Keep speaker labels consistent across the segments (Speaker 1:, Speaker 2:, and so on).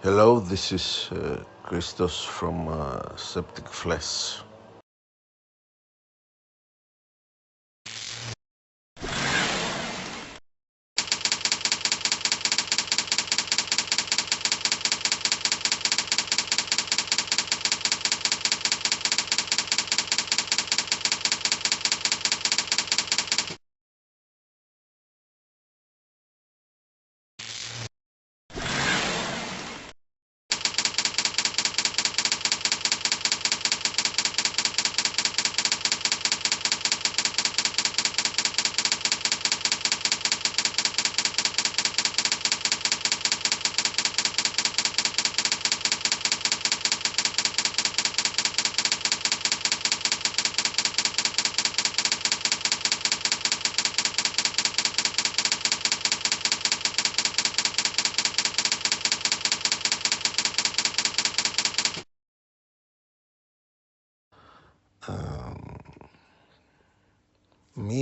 Speaker 1: Hello, this is Christos from Septicflesh.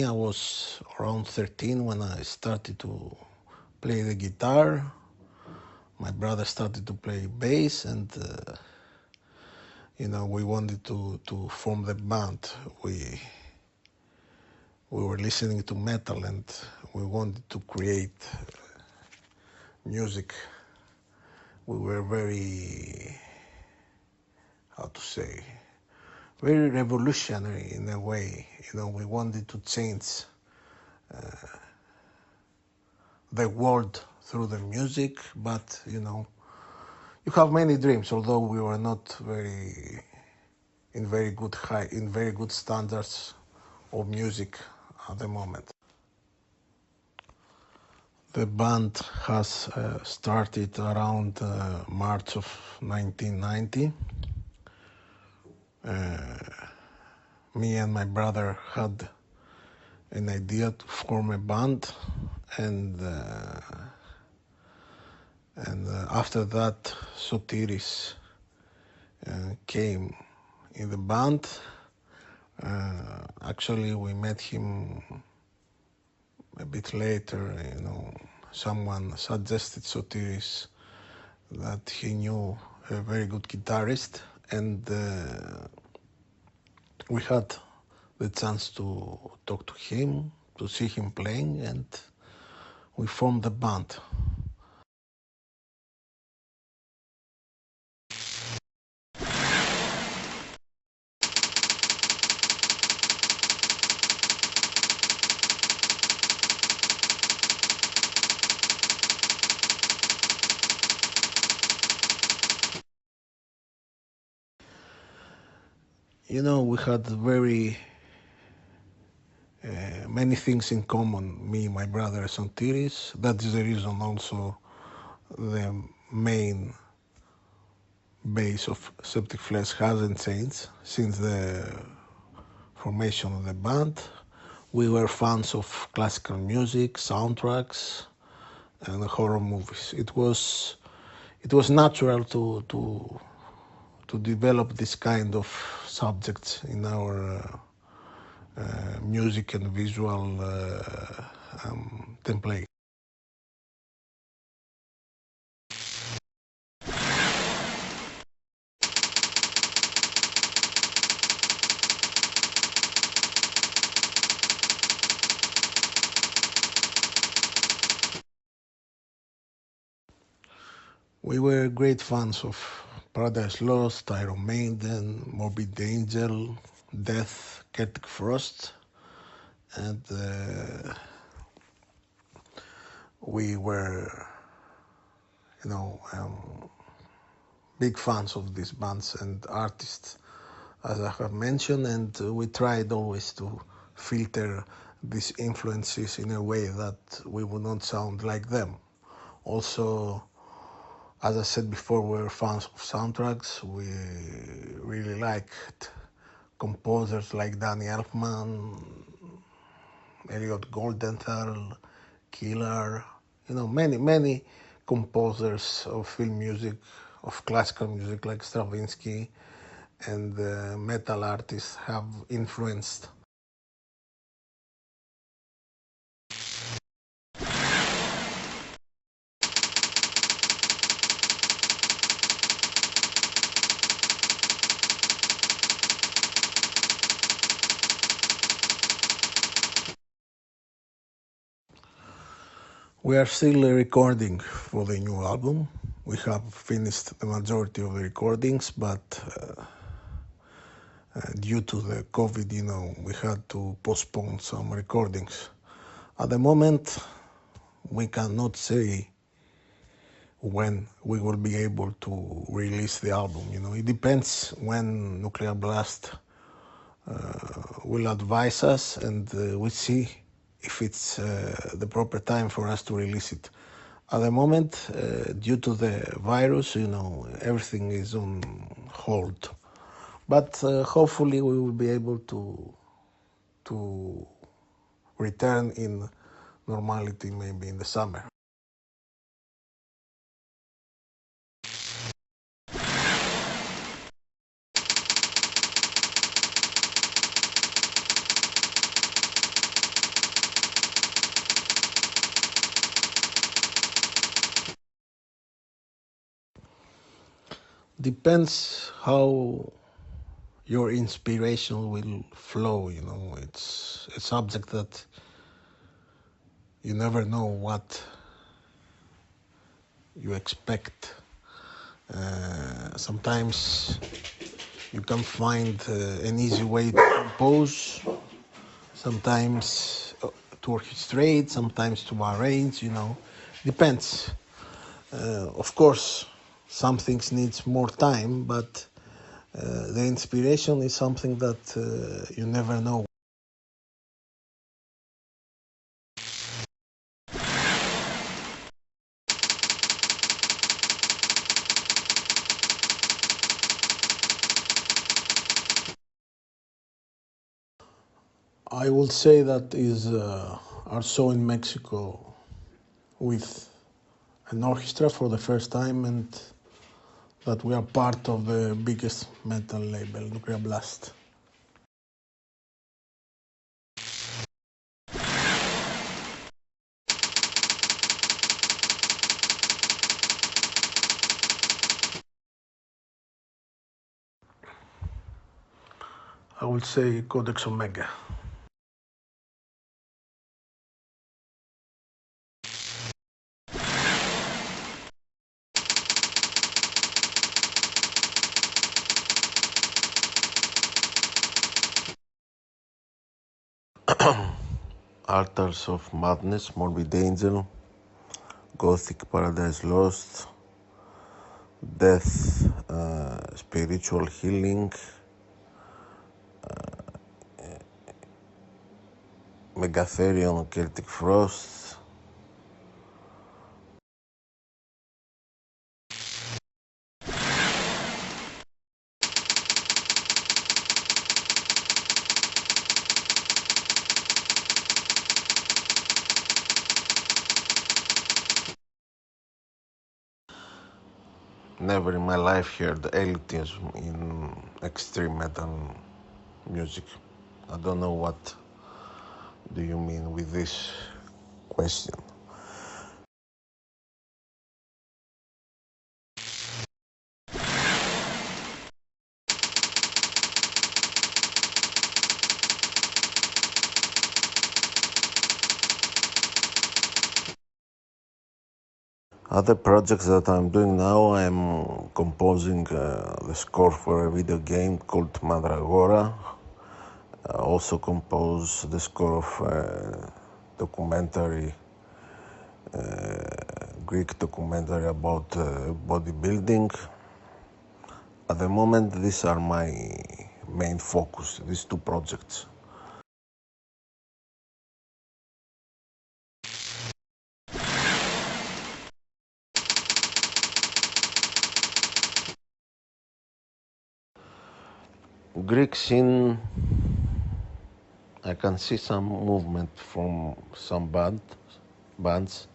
Speaker 1: I was around 13 when I started to play the guitar. My brother started to play bass, and we wanted to form the band. We were listening to metal, and we wanted to create music. We were very, how to say, very revolutionary in a way. We wanted to change the world through the music, but you have many dreams. Although we were not in very good standards of music at the moment. The band has started around March of 1990. Me and my brother had an idea to form a band, and after that Sotiris came in the band. Actually, we met him a bit later. Someone suggested Sotiris that he knew a very good guitarist, and we had the chance to talk to him, to see him playing, and we formed the band. We had very many things in common, me, my brother, and Sotiris. That is the reason also the main base of Septicflesh hasn't changed since the formation of the band. We were fans of classical music, soundtracks, and horror movies. It was natural to develop this kind of subjects in our music and visual template. We were great fans of Paradise Lost, Iron Maiden, Morbid Angel, Death, Celtic Frost, and we were, big fans of these bands and artists, as I have mentioned, and we tried always to filter these influences in a way that we would not sound like them. Also, as I said before, we're fans of soundtracks. We really liked composers like Danny Elfman, Elliot Goldenthal, Killer, many composers of film music, of classical music like Stravinsky, and metal artists have influenced. We are still recording for the new album. We have finished the majority of the recordings, but due to the COVID, we had to postpone some recordings. At the moment, we cannot say when we will be able to release the album. It depends when Nuclear Blast will advise us, and we see if it's the proper time for us to release it. At the moment, due to the virus, everything is on hold. But hopefully we will be able to return in normality maybe in the summer. Depends how your inspiration will flow. It's a subject that you never know what you expect. Sometimes you can find an easy way to compose, sometimes to orchestrate, sometimes to arrange, depends. Of course, some things needs more time, but the inspiration is something that you never know. I will say that is also in Mexico with an orchestra for the first time, and that we are part of the biggest metal label, Nuclear Blast. I would say Codex Omega. Altars of Madness, Morbid Angel, Gothic Paradise Lost, Death, Spiritual Healing, Megatherion, Celtic Frost, Never in my life heard elitism in extreme metal music. I don't know what do you mean with this question. Other projects that I'm doing now, I'm composing the score for a video game called Mandragora. I also compose the score of a documentary, Greek documentary about bodybuilding. At the moment, these are my main focus, these two projects. Greek scene, I can see some movement from some bands,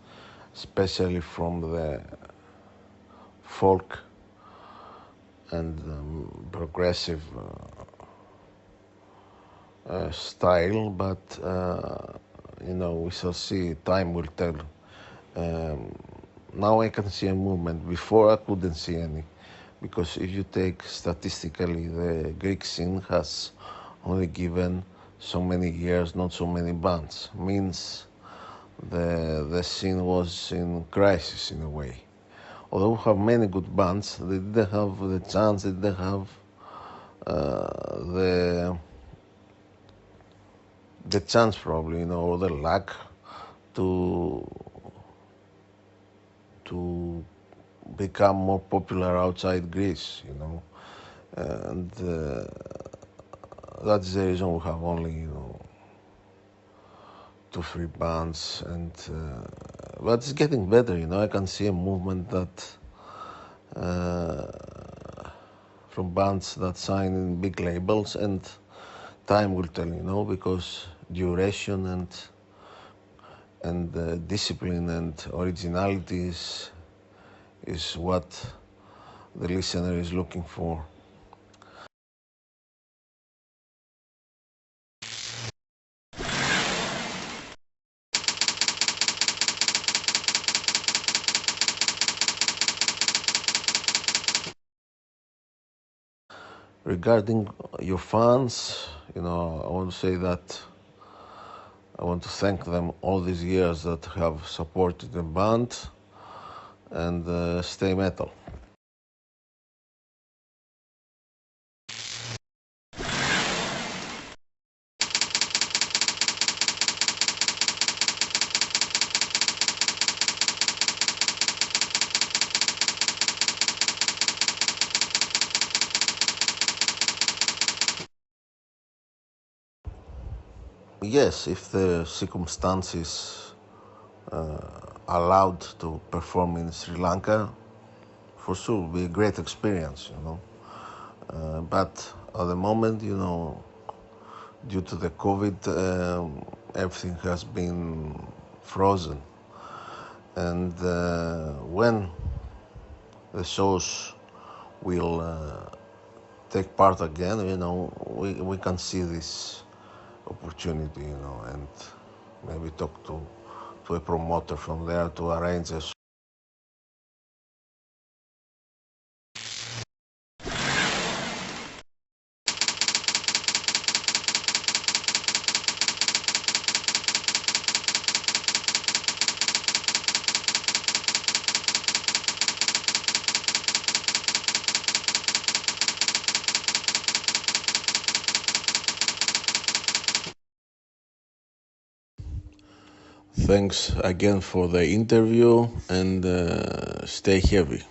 Speaker 1: especially from the folk and progressive style, but we shall see. Time will tell. Now I can see a movement. Before I couldn't see any, because if you take statistically, the Greek scene has only given so many years, not so many bands. Means the scene was in crisis in a way. Although we have many good bands, they didn't have the chance, they didn't have the chance probably, or the luck to become more popular outside Greece, and that's the reason we have only, 2-3 bands, and but it's getting better, I can see a movement that from bands that sign in big labels, and time will tell, because duration and discipline and originality is what the listener is looking for. Regarding your fans, I want to say that I want to thank them all these years that have supported the band, and stay metal. Yes, if the circumstances allowed to perform in Sri Lanka, for sure, it will be a great experience. But at the moment, due to the COVID, everything has been frozen. And when the shows will take part again, we can see this opportunity, and maybe talk to a promoter from there to arrange a show. Thanks again for the interview, and stay heavy.